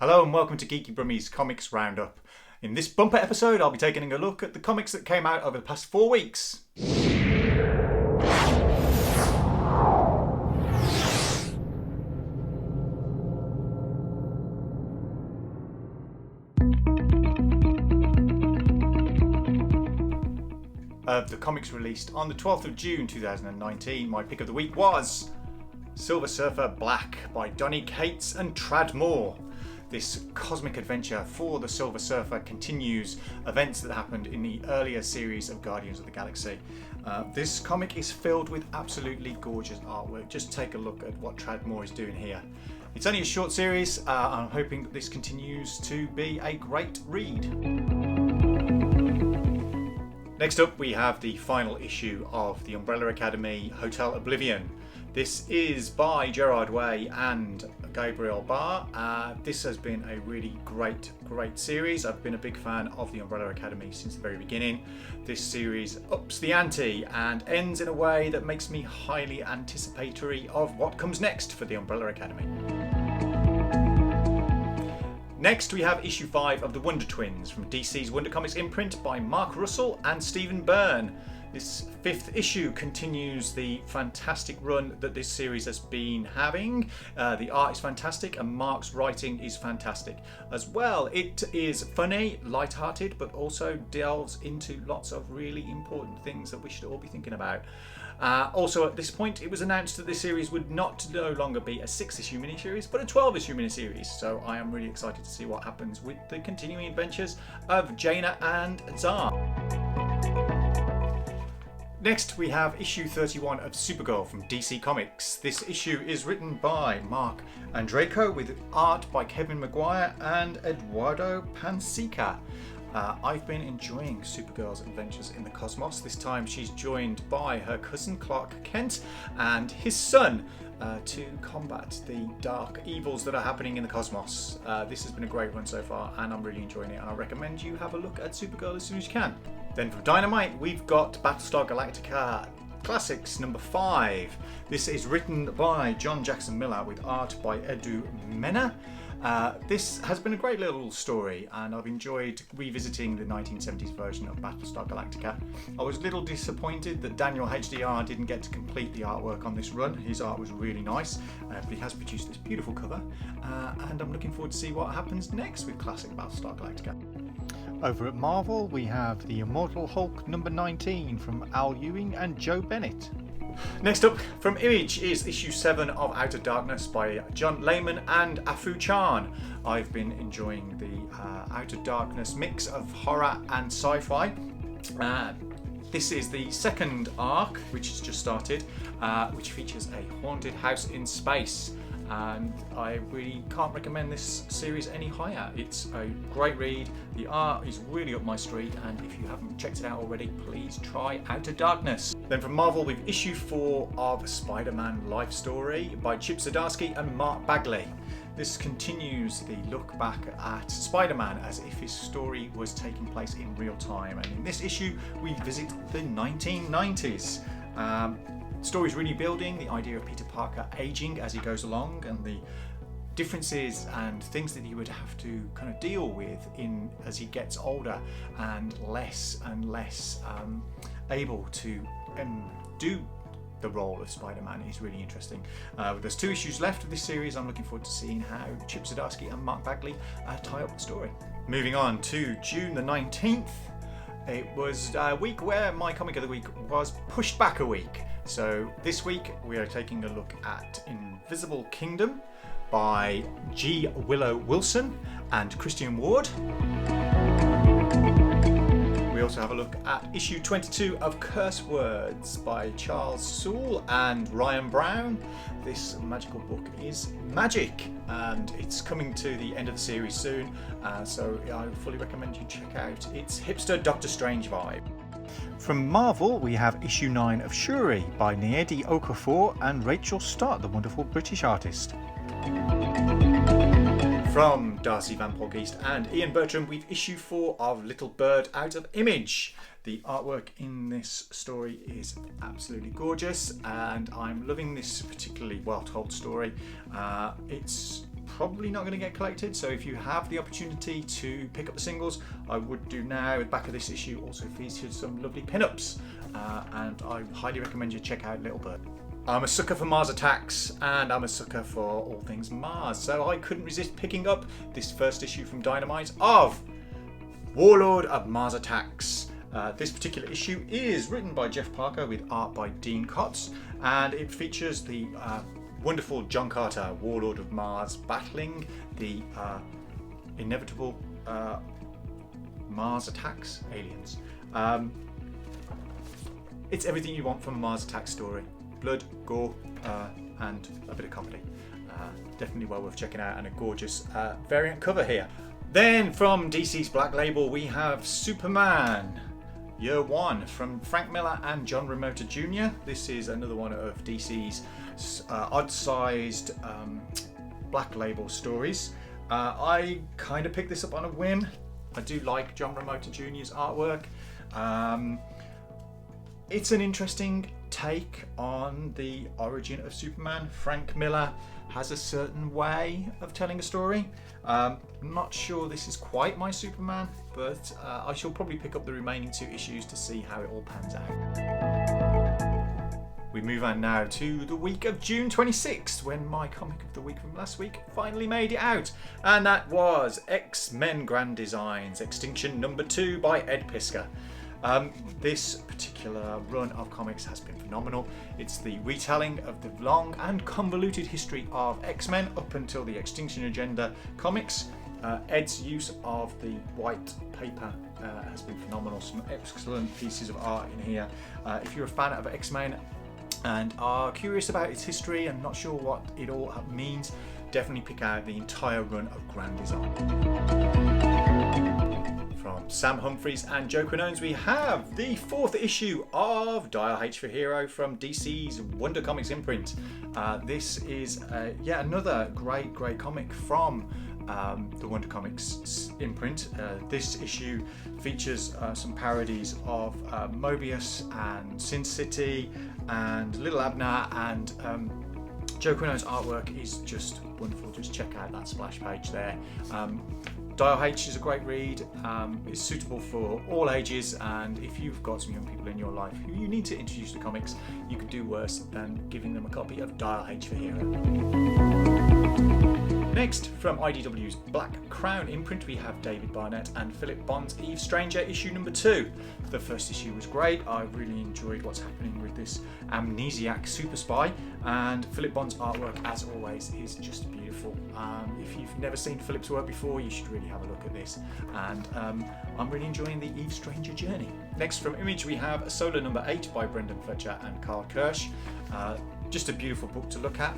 Hello and welcome to Geeky Brummie's Comics Roundup. In this bumper episode, I'll be taking a look at the comics that came out over the past 4 weeks. Of the comics released on the 12th of June 2019, my pick of the week was Silver Surfer Black by Donny Cates and Tradd Moore. This cosmic adventure for the Silver Surfer continues events that happened in the earlier series of Guardians of the Galaxy. This comic is filled with absolutely gorgeous artwork. Just take a look at what Tradd Moore is doing here. It's only a short series. I'm hoping that this continues to be a great read. Next up, we have the final issue of the Umbrella Academy Hotel Oblivion. This is by Gerard Way and Gabriel Barr. This has been a really great series. I've been a big fan of the Umbrella Academy since the very beginning. This series ups the ante and ends in a way that makes me highly anticipatory of what comes next for the Umbrella Academy. Next, we have issue 5 of The Wonder Twins from DC's Wonder Comics imprint by Mark Russell and Stephen Byrne. This 5th issue continues the fantastic run that this series has been having. The art is fantastic and Mark's writing is fantastic as well. It is funny, light-hearted, but also delves into lots of really important things that we should all be thinking about. Also, at this point, it was announced that this series would no longer be a 6-issue miniseries, but a 12-issue miniseries. So I am really excited to see what happens with the continuing adventures of Jaina and Zar. Next, we have issue 31 of Supergirl from DC Comics. This issue is written by Mark Andreyko with art by Kevin Maguire and Eduardo Pansica. I've been enjoying Supergirl's adventures in the cosmos. This time she's joined by her cousin Clark Kent and his son to combat the dark evils that are happening in the cosmos. This has been a great run so far and I'm really enjoying it, and I recommend you have a look at Supergirl as soon as you can. Then from Dynamite, we've got Battlestar Galactica Classics number 5. This is written by John Jackson Miller with art by Edu Mena. This has been a great little story and I've enjoyed revisiting the 1970s version of Battlestar Galactica. I was a little disappointed that Daniel HDR didn't get to complete the artwork on this run. His art was really nice, but he has produced this beautiful cover and I'm looking forward to see what happens next with classic Battlestar Galactica. Over at Marvel, we have The Immortal Hulk number 19 from Al Ewing and Joe Bennett. Next up from Image is issue 7 of Out of Darkness by John Layman and Afu Chan. I've been enjoying the Out of Darkness mix of horror and sci-fi. This is the second arc, which has just started, which features a haunted house in space. And I really can't recommend this series any higher. It's a great read, the art is really up my street, and if you haven't checked it out already, please try Out of Darkness. Then from Marvel, we've issue 4 of Spider-Man Life Story by Chip Zdarsky and Mark Bagley. This continues the look back at Spider-Man as if his story was taking place in real time, and in this issue we visit the 1990s. Story's really building the idea of Peter Parker aging as he goes along and the differences and things that he would have to kind of deal with as he gets older and less able to do the role of Spider-Man is really interesting. There's 2 issues left of this series. I'm looking forward to seeing how Chip Zdarsky and Mark Bagley tie up the story. Moving on to June the 19th. It was a week where my comic of the week was pushed back a week. So this week we are taking a look at Invisible Kingdom by G. Willow Wilson and Christian Ward. We also have a look at issue 22 of Curse Words by Charles Soule and Ryan Brown. This magical book is magic and it's coming to the end of the series soon, so I fully recommend you check out its hipster Doctor Strange vibe. From Marvel, we have issue 9 of Shuri by Nnedi Okorafor and Rachel Stott, the wonderful British artist. From Darcy Van Polgeest and Ian Bertram, we've issue 4 of Little Bird out of Image. The artwork in this story is absolutely gorgeous and I'm loving this particularly well told story. It's probably not going to get collected, so if you have the opportunity to pick up the singles, I would do now. The back of this issue also features some lovely pin-ups, and I highly recommend you check out Little Bird. I'm a sucker for Mars Attacks, and I'm a sucker for all things Mars, so I couldn't resist picking up this first issue from Dynamite of Warlord of Mars Attacks. This particular issue is written by Jeff Parker with art by Dean Kotz, and it features the wonderful John Carter, Warlord of Mars, battling the inevitable Mars Attacks aliens. It's everything you want from a Mars Attacks story. Blood, gore, and a bit of comedy. Definitely well worth checking out, and a gorgeous variant cover here. Then from DC's Black Label we have Superman Year 1 from Frank Miller and John Romita Jr. This is another one of DC's odd-sized Black Label stories. I kind of picked this up on a whim. I do like John Romita Jr.'s artwork. It's an interesting take on the origin of Superman. Frank Miller has a certain way of telling a story. Not sure this is quite my Superman, but I shall probably pick up the remaining 2 issues to see how it all pans out. We move on now to the week of June 26th, when my comic of the week from last week finally made it out, and that was X-Men Grand Designs X-tinction #2 by Ed Piskor. This particular run of comics has been phenomenal. It's the retelling of the long and convoluted history of X-Men up until the X-tinction Agenda comics. Ed's use of the white paper has been phenomenal. Some excellent pieces of art in here. If you're a fan of X-Men and are curious about its history and not sure what it all means, definitely pick out the entire run of Grand Design. From Sam Humphries and Joe Quinones, we have the 4th issue of Dial H for Hero from DC's Wonder Comics imprint. This is yet another great comic from the Wonder Comics imprint. This issue features some parodies of Mobius and Sin City and Little Abner, and Joe Quinones' artwork is just wonderful. Just check out that splash page there. Dial H is a great read. It's suitable for all ages, and if you've got some young people in your life who you need to introduce to comics, you could do worse than giving them a copy of Dial H for Hero. Next, from IDW's Black Crown imprint, we have David Barnett and Philip Bond's Eve Stranger issue #2. The first issue was great. I really enjoyed what's happening with this amnesiac super spy, and Philip Bond's artwork, as always, is just beautiful. If you've never seen Philip's work before, you should really have a look at this, and I'm really enjoying the Eve Stranger journey. Next, from Image, we have Isola #8 by Brendan Fletcher and Carl Kirsch. Just a beautiful book to look at.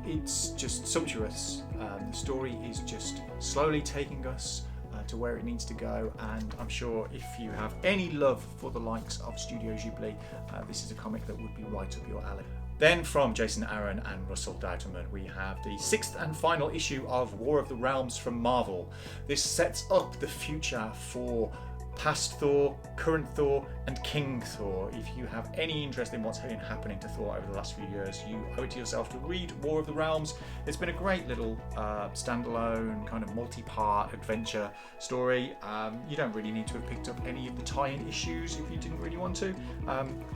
It's just sumptuous. The story is just slowly taking us to where it needs to go, and I'm sure if you have any love for the likes of Studio Ghibli, this is a comic that would be right up your alley. Then from Jason Aaron and Russell Dauterman, we have the 6th and final issue of War of the Realms from Marvel. This sets up the future for past Thor, current Thor, and King Thor. If you have any interest in what's been happening to Thor over the last few years, you owe it to yourself to read War of the Realms. It's been a great little standalone kind of multi-part adventure story. You don't really need to have picked up any of the tie-in issues if you didn't really want to,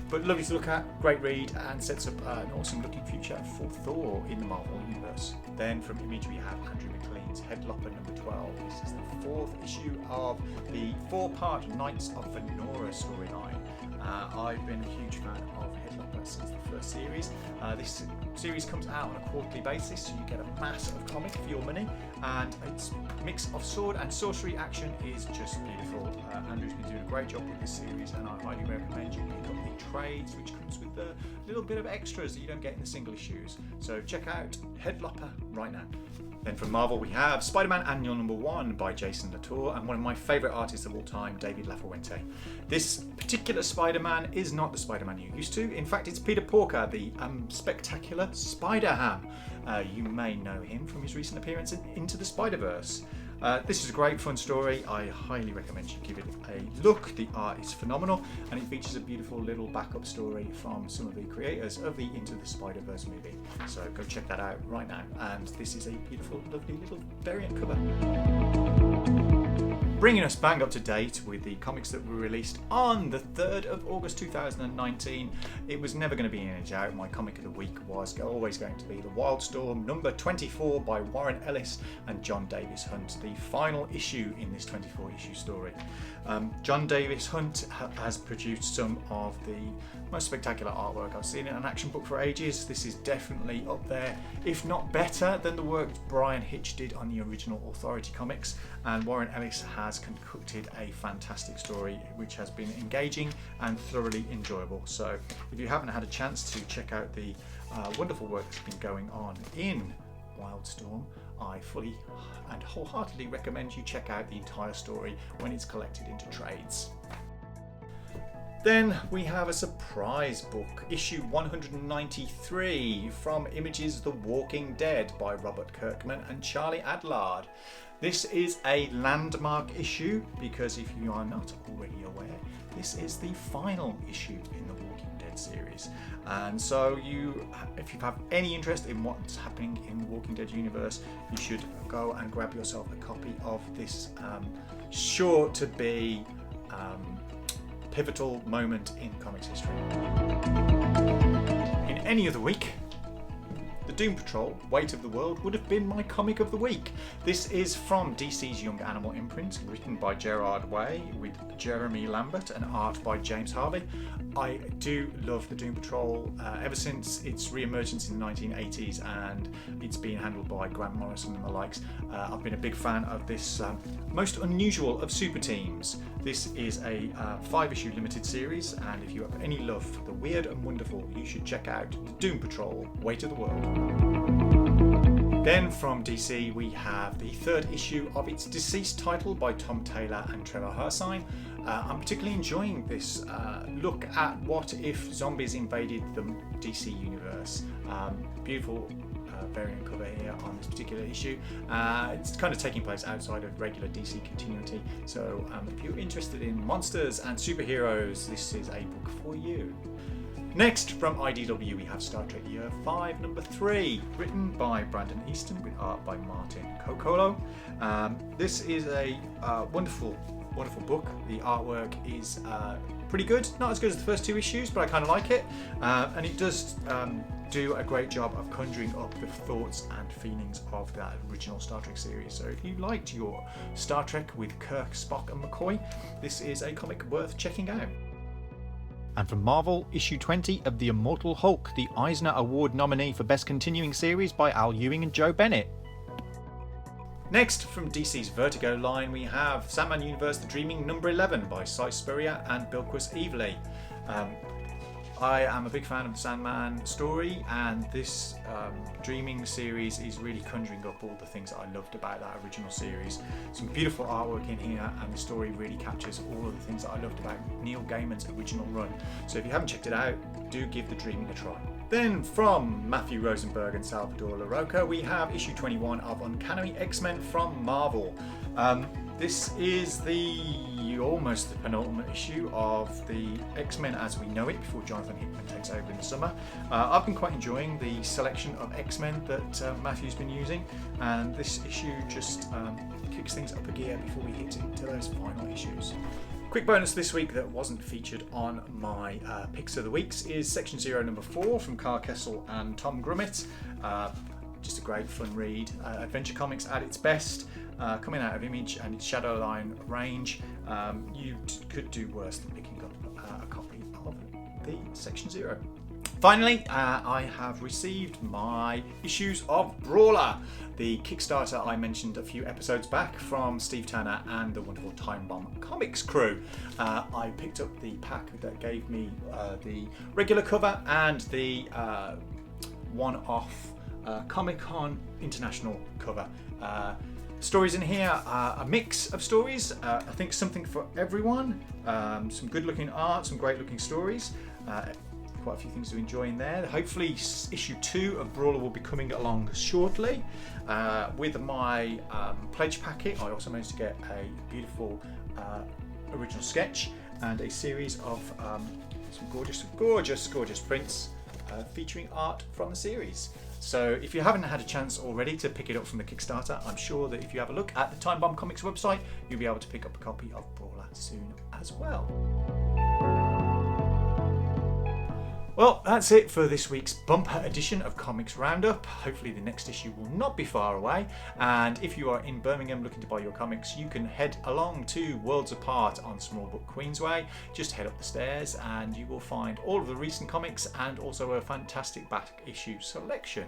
but lovely to look at, great read, and sets up an awesome looking future for Thor in the Marvel Universe. Then from Image we have Andrew McLean's Headlopper #12. This is the 4th issue of the 4-part Knights of Venora storyline. I've been a huge fan of Headlopper since the first series. This series comes out on a quarterly basis, so you get a mass of comic for your money, and its mix of sword and sorcery action is just beautiful. Andrew's been doing a great job with this series, and I highly recommend you pick up the trades, which comes with a little bit of extras that you don't get in the single issues. So check out Headlopper right now. Then from Marvel we have Spider-Man Annual #1 by Jason Latour and one of my favourite artists of all time, David LaFuente. This particular Spider-Man is not the Spider-Man you're used to. In fact, it's Peter Porker, the spectacular Spider-Ham. You may know him from his recent appearance in Into the Spider-Verse. This is a great fun story. I highly recommend you give it a look. The art is phenomenal, and it features a beautiful little backup story from some of the creators of the Into the Spider-Verse movie. So go check that out right now. And this is a beautiful, lovely little variant cover. Bringing us bang up to date with the comics that were released on the 3rd of August 2019. It was never going to be in and out. My comic of the week was always going to be The Wildstorm number 24 by Warren Ellis and John Davis Hunt, the final issue in this 24 issue story. John Davis Hunt has produced some of the most spectacular artwork I've seen in an action book for ages. This is definitely up there, if not better, than the work Brian Hitch did on the original Authority comics, and Warren Ellis has concocted a fantastic story which has been engaging and thoroughly enjoyable. So if you haven't had a chance to check out the wonderful work that's been going on in Wildstorm, I fully and wholeheartedly recommend you check out the entire story when it's collected into trades. Then we have a surprise book, issue 193 from Image's The Walking Dead by Robert Kirkman and Charlie Adlard. This is a landmark issue because if you are not already aware, this is the final issue in the Walking Dead series. And so if you have any interest in what's happening in the Walking Dead universe, you should go and grab yourself a copy of this sure to be pivotal moment in comics history. In any other week, The Doom Patrol, Weight of the World, would have been my comic of the week. This is from DC's Young Animal imprint, written by Gerard Way with Jeremy Lambert and art by James Harvey. I do love The Doom Patrol ever since its re-emergence in the 1980s, and it's been handled by Grant Morrison and the likes. I've been a big fan of this most unusual of super teams. This is a 5-issue limited series, and if you have any love for the weird and wonderful, you should check out The Doom Patrol, Weight of the World. Then from DC we have the 3rd issue of its Deceased title by Tom Taylor and Trevor Hersine. I'm particularly enjoying this look at what if zombies invaded the DC universe. Beautiful variant cover here on this particular issue. It's kind of taking place outside of regular DC continuity, so if you're interested in monsters and superheroes, this is a book for you. Next, from IDW, we have Star Trek Year 5, number 3, written by Brandon Easton with art by Martin Coccolo. This is a wonderful book. The artwork is pretty good. Not as good as the first 2 issues, but I kind of like it. And it does do a great job of conjuring up the thoughts and feelings of that original Star Trek series. So if you liked your Star Trek with Kirk, Spock and McCoy, this is a comic worth checking out. And from Marvel, issue 20 of The Immortal Hulk, the Eisner Award nominee for Best Continuing Series by Al Ewing and Joe Bennett. Next, from DC's Vertigo line, we have Sandman Universe The Dreaming number 11 by Cy Spurrier and Bilquis Evely. I am a big fan of the Sandman story, and this Dreaming series is really conjuring up all the things that I loved about that original series. Some beautiful artwork in here, and the story really captures all of the things that I loved about Neil Gaiman's original run. So if you haven't checked it out, do give The Dreaming a try. Then from Matthew Rosenberg and Salvador Larroca, we have issue 21 of Uncanny X-Men from Marvel. This is almost the penultimate issue of the X-Men as we know it before Jonathan Hickman takes over in the summer. I've been quite enjoying the selection of X-Men that Matthew's been using, and this issue just kicks things up a gear before we hit into those final issues. Quick bonus this week that wasn't featured on my picks of the weeks is Section 0 number 4 from Carl Kessel and Tom Grummett. Just a great fun read. Adventure comics at its best. Coming out of Image and its Shadowline range, you could do worse than picking up a copy of the Section 0. Finally, I have received my issues of Brawler, the Kickstarter I mentioned a few episodes back from Steve Turner and the wonderful Time Bomb Comics crew. I picked up the pack that gave me the regular cover and the one-off Comic-Con International cover. Stories in here are a mix of stories. I think something for everyone. Some good looking art, some great looking stories. quite a few things to enjoy in there. Hopefully issue 2 of Brawler will be coming along shortly. With my pledge packet, I also managed to get a beautiful original sketch and a series of some gorgeous prints featuring art from the series. So if you haven't had a chance already to pick it up from the Kickstarter, I'm sure that if you have a look at the Time Bomb Comics website, you'll be able to pick up a copy of Brawler soon as well. Well, that's it for this week's bumper edition of Comics Roundup. Hopefully the next issue will not be far away. And if you are in Birmingham looking to buy your comics, you can head along to Worlds Apart on Small Book Queensway. Just head up the stairs and you will find all of the recent comics and also a fantastic back issue selection.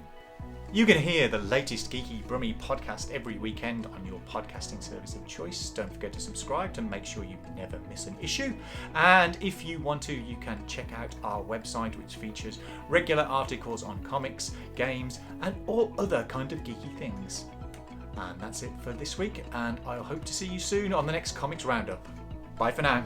You can hear the latest Geeky Brummie podcast every weekend on your podcasting service of choice. Don't forget to subscribe to make sure you never miss an issue. And if you want to, you can check out our website, which features regular articles on comics, games, and all other kind of geeky things. And that's it for this week, and I'll hope to see you soon on the next Comics Roundup. Bye for now.